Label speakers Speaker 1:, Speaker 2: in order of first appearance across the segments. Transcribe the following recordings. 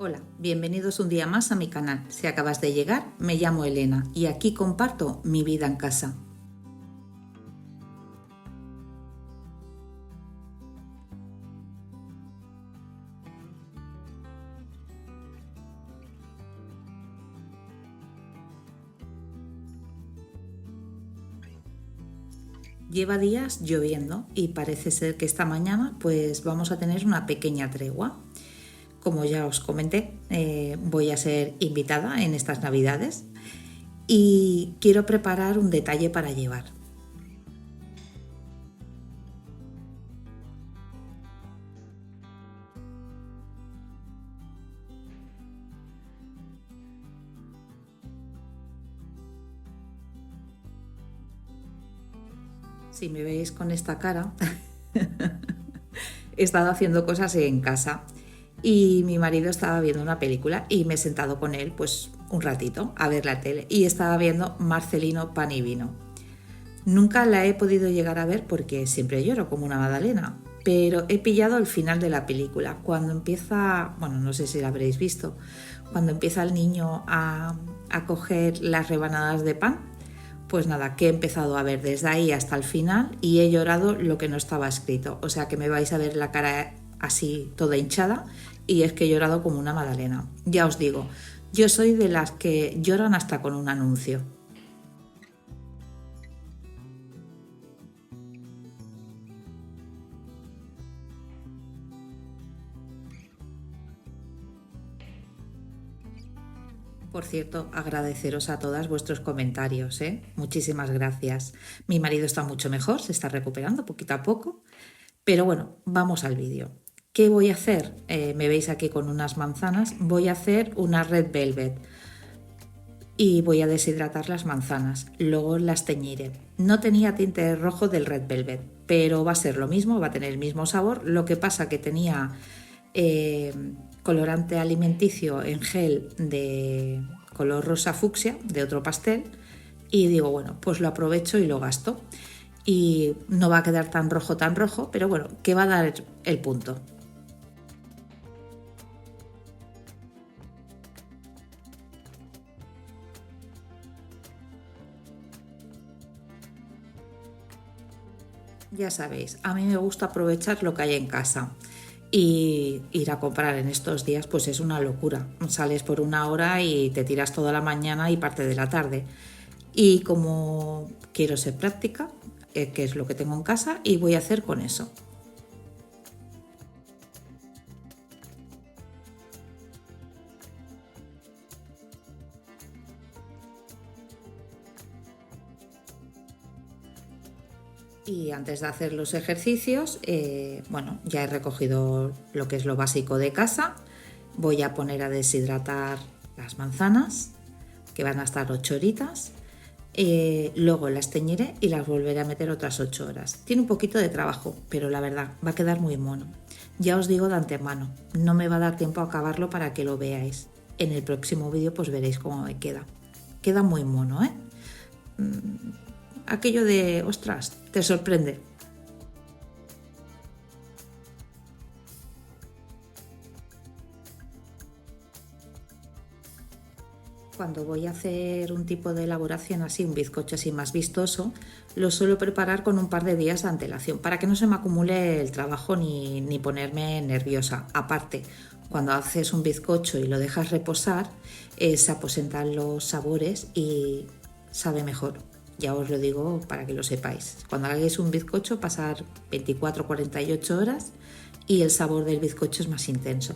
Speaker 1: Hola, bienvenidos un día más a mi canal. Si acabas de llegar, me llamo Elena y aquí comparto mi vida en casa. Lleva días lloviendo y parece ser que esta mañana pues vamos a tener una pequeña tregua. Como ya os comenté, voy a ser invitada en estas navidades y quiero preparar un detalle para llevar. Si me veis con esta cara, he estado haciendo cosas en casa y mi marido estaba viendo una película y me he sentado con él pues un ratito a ver la tele y estaba viendo Marcelino Pan y Vino. Nunca la he podido llegar a ver porque siempre lloro como una magdalena, pero he pillado el final de la película, cuando empieza, bueno, no sé si la habréis visto, cuando empieza el niño a coger las rebanadas de pan. Pues nada, que he empezado a ver desde ahí hasta el final y he llorado lo que no estaba escrito. O sea que me vais a ver la cara así toda hinchada y es que he llorado como una magdalena. Ya os digo, yo soy de las que lloran hasta con un anuncio. Por cierto, agradeceros a todas vuestros comentarios, ¿eh? Muchísimas gracias. Mi marido está mucho mejor, se está recuperando poquito a poco. Pero bueno, vamos al vídeo. ¿Qué voy a hacer? Me veis aquí con unas manzanas. Voy a hacer una red velvet y voy a deshidratar las manzanas. Luego las teñiré. No tenía tinte rojo del red velvet, pero va a ser lo mismo, va a tener el mismo sabor. Lo que pasa que tenía eh, colorante alimenticio en gel de color rosa fucsia, de otro pastel, y digo, bueno, pues lo aprovecho y lo gasto. Y no va a quedar tan rojo, pero bueno, que va a dar el punto. Ya sabéis, a mí me gusta aprovechar lo que hay en casa. Y ir a comprar en estos días pues es una locura. Sales por una hora y te tiras toda la mañana y parte de la tarde. Y como quiero ser práctica, que es lo que tengo en casa, y voy a hacer con eso. Y antes de hacer los ejercicios, bueno, ya he recogido lo que es lo básico de casa. Voy a poner a deshidratar las manzanas, que van a estar 8 horitas. Luego las teñiré y las volveré a meter otras 8 horas. Tiene un poquito de trabajo, pero la verdad va a quedar muy mono. Ya os digo de antemano, no me va a dar tiempo a acabarlo para que lo veáis. En el próximo vídeo pues veréis cómo me queda. Queda muy mono, ¿eh? Aquello de, ostras, te sorprende. Cuando voy a hacer un tipo de elaboración así, un bizcocho así más vistoso, lo suelo preparar con un par de días de antelación para que no se me acumule el trabajo ni ponerme nerviosa. Aparte, cuando haces un bizcocho y lo dejas reposar, se aposentan los sabores y sabe mejor. Ya os lo digo para que lo sepáis. Cuando hagáis un bizcocho, pasar 24-48 horas y el sabor del bizcocho es más intenso.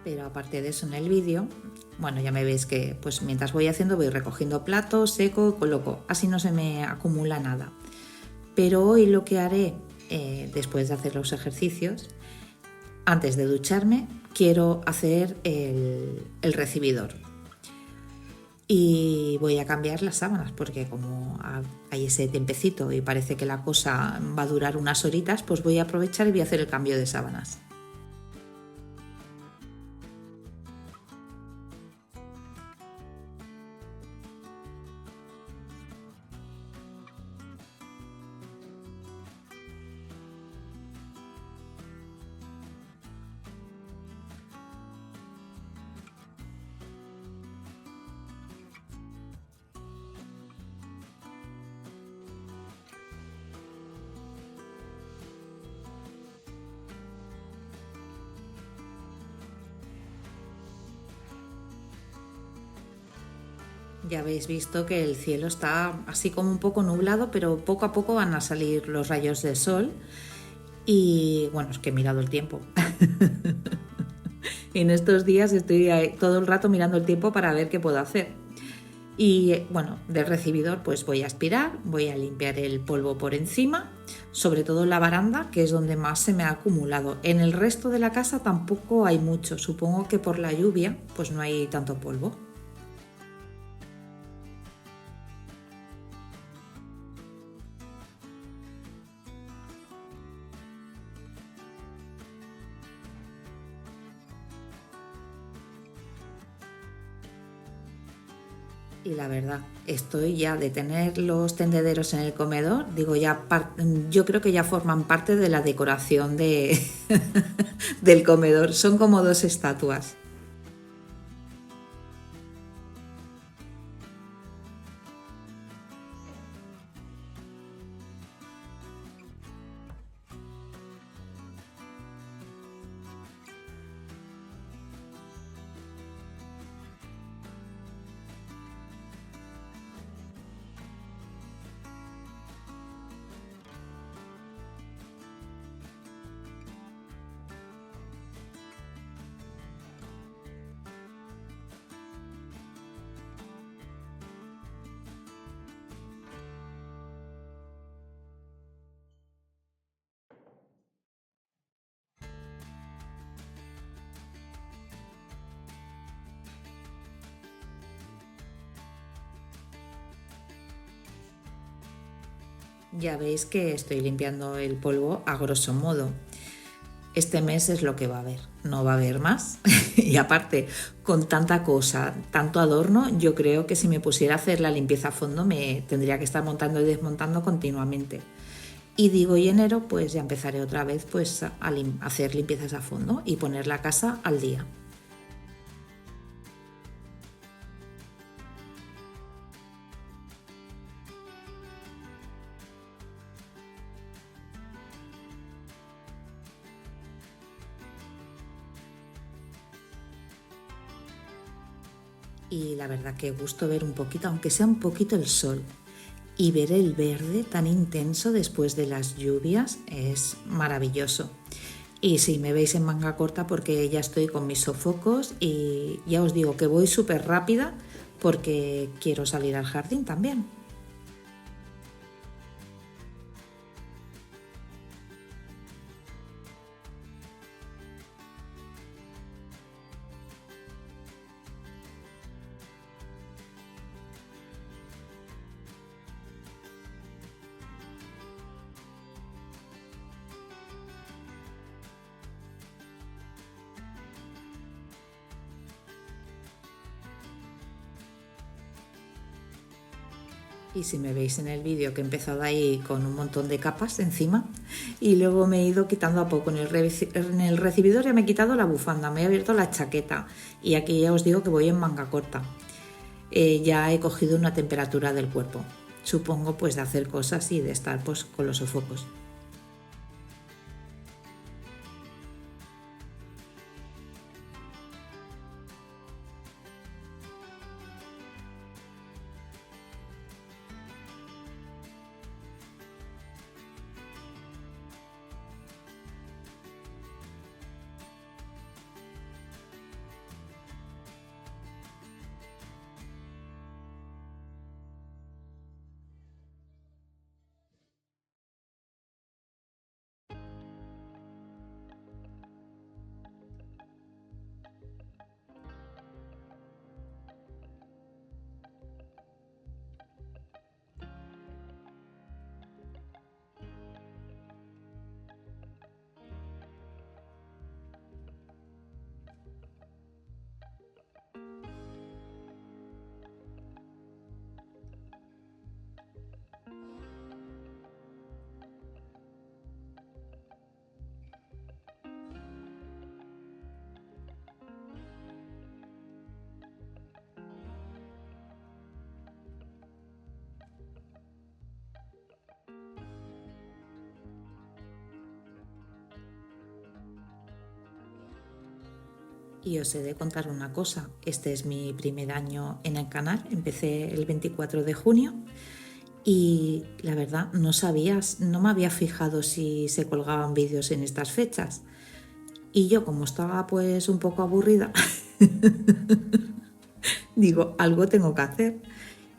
Speaker 1: Pero aparte de eso, en el vídeo Bueno, ya me veis que pues mientras voy haciendo voy recogiendo platos, seco, coloco, así no se me acumula nada. Pero hoy lo que haré, después de hacer los ejercicios, antes de ducharme, quiero hacer el recibidor. Y voy a cambiar las sábanas porque como hay ese tiempecito y parece que la cosa va a durar unas horitas, pues voy a aprovechar y voy a hacer el cambio de sábanas. Ya habéis visto que el cielo está así como un poco nublado, pero poco a poco van a salir los rayos del sol. Y bueno, es que he mirado el tiempo. En estos días estoy todo el rato mirando el tiempo para ver qué puedo hacer. Y bueno, del recibidor pues voy a aspirar, voy a limpiar el polvo por encima, sobre todo en la baranda, que es donde más se me ha acumulado. En el resto de la casa tampoco hay mucho, supongo que por la lluvia pues no hay tanto polvo. Y la verdad, estoy ya de tener los tendederos en el comedor, digo ya, yo creo que ya forman parte de la decoración del comedor, son como dos estatuas. Ya veis que estoy limpiando el polvo a grosso modo. Este mes es lo que va a haber, no va a haber más. Y aparte, con tanta cosa, tanto adorno, yo creo que si me pusiera a hacer la limpieza a fondo me tendría que estar montando y desmontando continuamente. Y digo, y enero pues ya empezaré otra vez pues a hacer limpiezas a fondo y poner la casa al día. Y la verdad que gusto ver un poquito, aunque sea un poquito el sol, y ver el verde tan intenso después de las lluvias es maravilloso. Y sí, me veis en manga corta porque ya estoy con mis sofocos y ya os digo que voy súper rápida porque quiero salir al jardín también. Y si me veis en el vídeo que he empezado ahí con un montón de capas encima y luego me he ido quitando a poco. En el recibidor ya me he quitado la bufanda, me he abierto la chaqueta y aquí ya os digo que voy en manga corta. Ya he cogido una temperatura del cuerpo. Supongo pues de hacer cosas y de estar pues con los sofocos. Y os he de contar una cosa, este es mi primer año en el canal, empecé el 24 de junio y la verdad no me había fijado si se colgaban vídeos en estas fechas. Y yo, como estaba pues un poco aburrida, digo, algo tengo que hacer.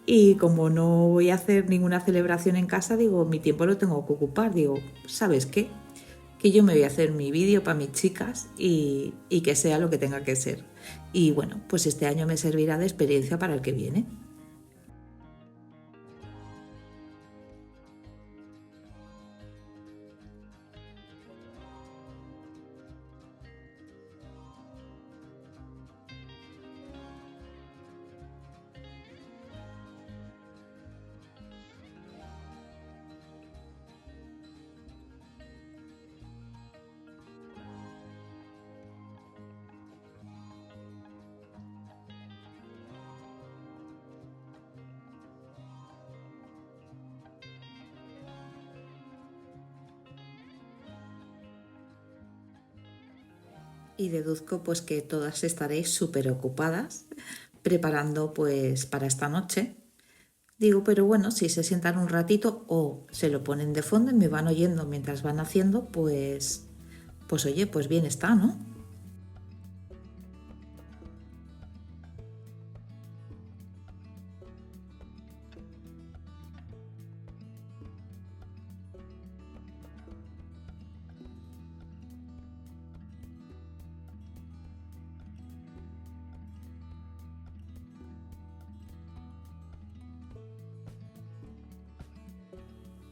Speaker 1: Y como no voy a hacer ninguna celebración en casa, digo, mi tiempo lo tengo que ocupar. Digo, ¿sabes qué? Que yo me voy a hacer mi vídeo para mis chicas y que sea lo que tenga que ser. Y bueno, pues este año me servirá de experiencia para el que viene. Y deduzco pues que todas estaréis súper ocupadas preparando pues para esta noche. Digo, pero bueno, si se sientan un ratito o se lo ponen de fondo y me van oyendo mientras van haciendo, pues oye, pues bien está, ¿no?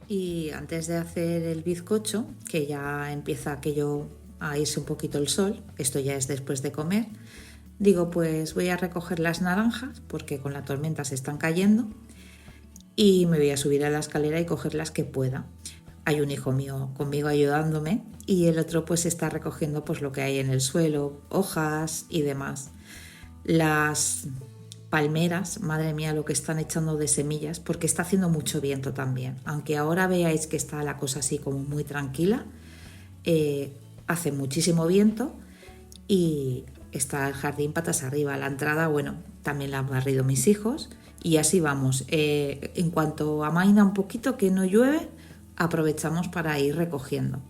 Speaker 1: Y antes de hacer el bizcocho, que ya empieza aquello a irse un poquito el sol, esto ya es después de comer, digo, pues voy a recoger las naranjas porque con la tormenta se están cayendo y me voy a subir a la escalera y coger las que pueda. Hay un hijo mío conmigo ayudándome y el otro pues está recogiendo pues lo que hay en el suelo, hojas y demás. Las palmeras, madre mía, lo que están echando de semillas, porque está haciendo mucho viento también. Aunque ahora veáis que está la cosa así como muy tranquila, hace muchísimo viento y está el jardín patas arriba. La entrada, bueno, también la han barrido mis hijos y así vamos. En cuanto amaina un poquito que no llueve, aprovechamos para ir recogiendo.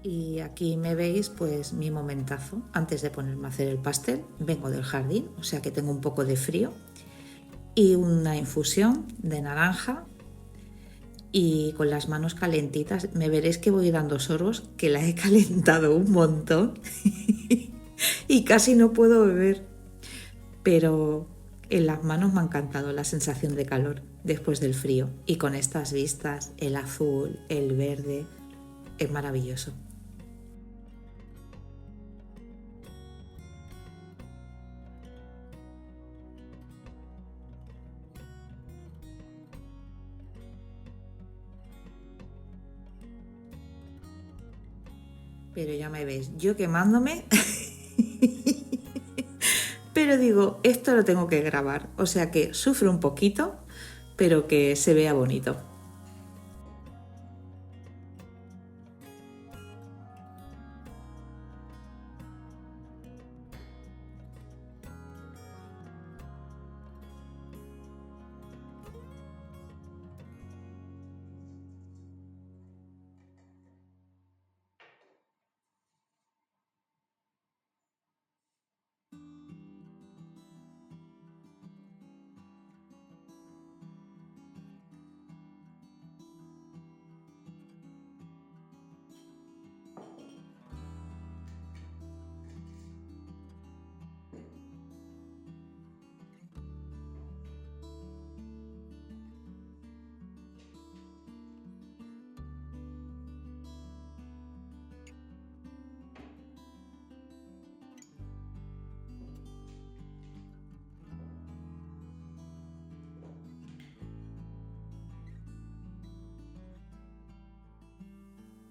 Speaker 1: Y aquí me veis pues mi momentazo antes de ponerme a hacer el pastel. Vengo del jardín, o sea que tengo un poco de frío y una infusión de naranja y con las manos calentitas me veréis que voy dando sorbos, que la he calentado un montón y casi no puedo beber, pero en las manos me ha encantado la sensación de calor después del frío, y con estas vistas, el azul, el verde, es maravilloso. Pero ya me ves, yo quemándome, pero digo, esto lo tengo que grabar, o sea que sufro un poquito, pero que se vea bonito.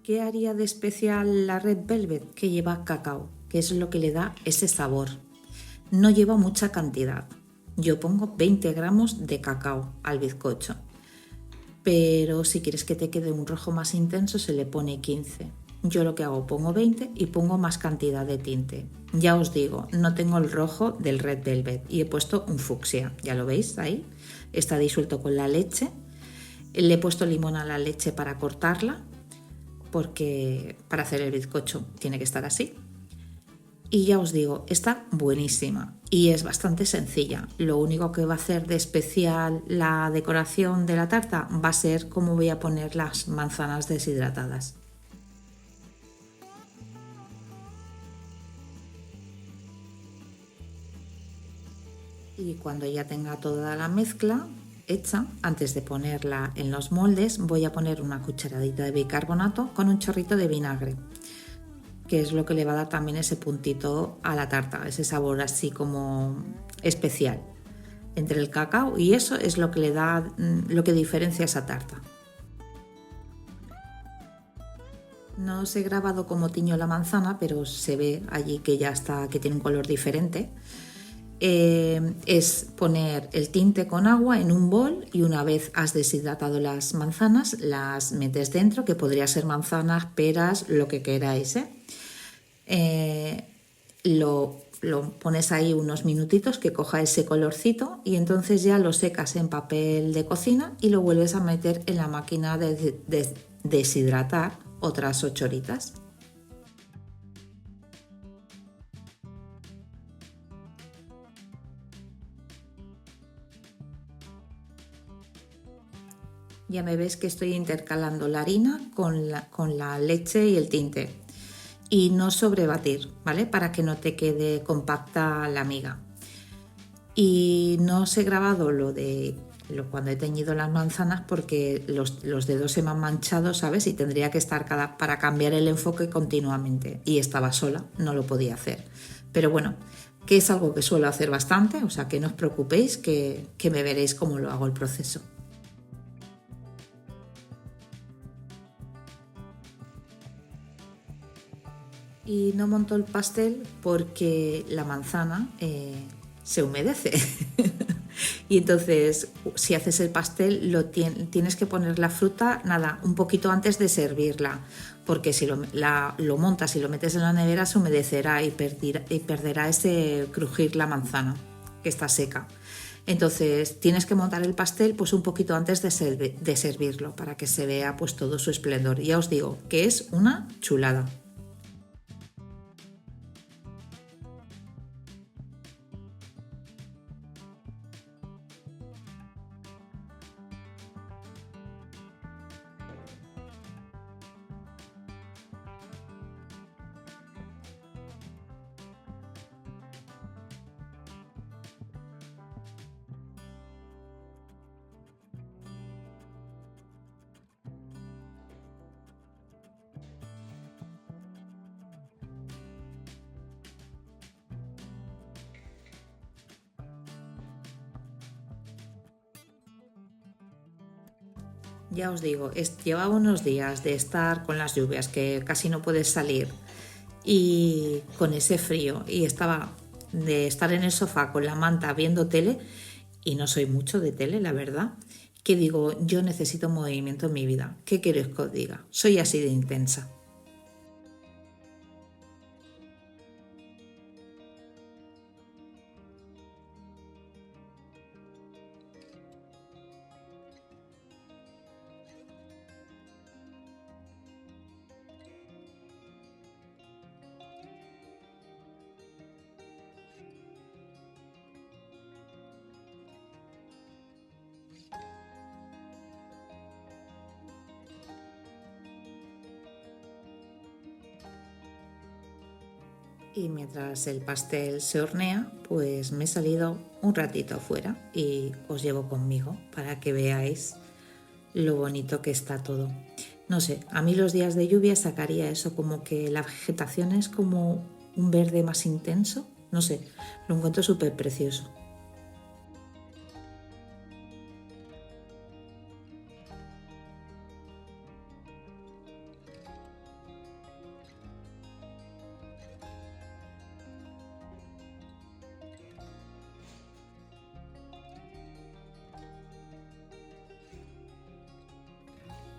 Speaker 1: ¿Qué haría de especial la Red Velvet? Que lleva cacao, que es lo que le da ese sabor. No lleva mucha cantidad. Yo pongo 20 gramos de cacao al bizcocho, pero si quieres que te quede un rojo más intenso se le pone 15. Yo lo que hago, pongo 20 y pongo más cantidad de tinte. Ya os digo, no tengo el rojo del Red Velvet y he puesto un fucsia, ya lo veis ahí, está disuelto con la leche. Le he puesto limón a la leche para cortarla, porque para hacer el bizcocho tiene que estar así. Y ya os digo, está buenísima y es bastante sencilla. Lo único que va a hacer de especial la decoración de la tarta va a ser cómo voy a poner las manzanas deshidratadas. Y cuando ya tenga toda la mezcla hecha, antes de ponerla en los moldes, voy a poner una cucharadita de bicarbonato con un chorrito de vinagre, que es lo que le va a dar también ese puntito a la tarta, ese sabor así como especial entre el cacao, y eso es lo que le da, lo que diferencia esa tarta. No os he grabado cómo tiño la manzana, pero se ve allí que ya está, que tiene un color diferente. Es poner el tinte con agua en un bol, y una vez has deshidratado las manzanas las metes dentro, que podría ser manzanas, peras, lo que queráis, ¿eh? Lo pones ahí unos minutitos que coja ese colorcito, y entonces ya lo secas en papel de cocina y lo vuelves a meter en la máquina de deshidratar otras 8 horitas. Ya me ves que estoy intercalando la harina con la leche y el tinte, y no sobrebatir, ¿vale? Para que no te quede compacta la miga. Y no os he grabado cuando he teñido las manzanas, porque los dedos se me han manchado, ¿sabes? Y tendría que estar para cambiar el enfoque continuamente. Y estaba sola, no lo podía hacer. Pero bueno, que es algo que suelo hacer bastante, o sea que no os preocupéis, que me veréis cómo lo hago el proceso. Y no monto el pastel porque la manzana se humedece. Y entonces, si haces el pastel, tienes que poner la fruta, nada, un poquito antes de servirla, porque si lo montas y lo metes en la nevera se humedecerá y perderá ese crujir la manzana, que está seca. Entonces tienes que montar el pastel pues un poquito antes de servirlo, para que se vea pues todo su esplendor. Ya os digo que es una chulada. ya os digo, llevaba unos días de estar con las lluvias, que casi no puedes salir, y con ese frío, y estaba de estar en el sofá con la manta viendo tele, y no soy mucho de tele, la verdad, que digo, yo necesito movimiento en mi vida. ¿Qué queréis que os diga? Soy así de intensa. Y mientras el pastel se hornea, pues me he salido un ratito afuera y os llevo conmigo para que veáis lo bonito que está todo. No sé, a mí los días de lluvia sacaría eso, como que la vegetación es como un verde más intenso. No sé, lo encuentro súper precioso.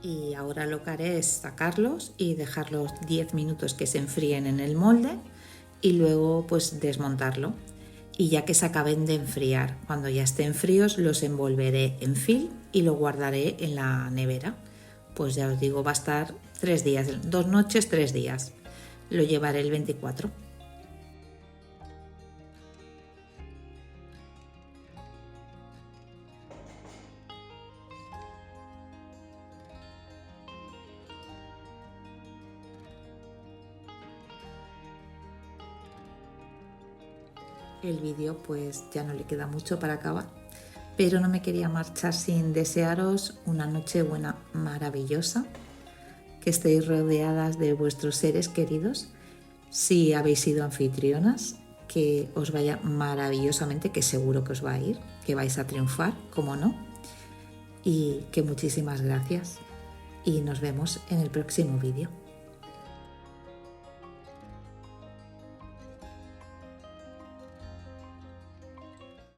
Speaker 1: Y ahora lo que haré es sacarlos y dejarlos 10 minutos que se enfríen en el molde y luego pues desmontarlo. Y ya que se acaben de enfriar, cuando ya estén fríos los envolveré en film y lo guardaré en la nevera. Pues ya os digo, va a estar 3 días, 2 noches, 3 días. Lo llevaré el 24. El vídeo pues ya no le queda mucho para acabar, pero no me quería marchar sin desearos una noche buena maravillosa, que estéis rodeadas de vuestros seres queridos. Si habéis sido anfitrionas, que os vaya maravillosamente, que seguro que os va a ir, que vais a triunfar, como no, y que muchísimas gracias y nos vemos en el próximo vídeo.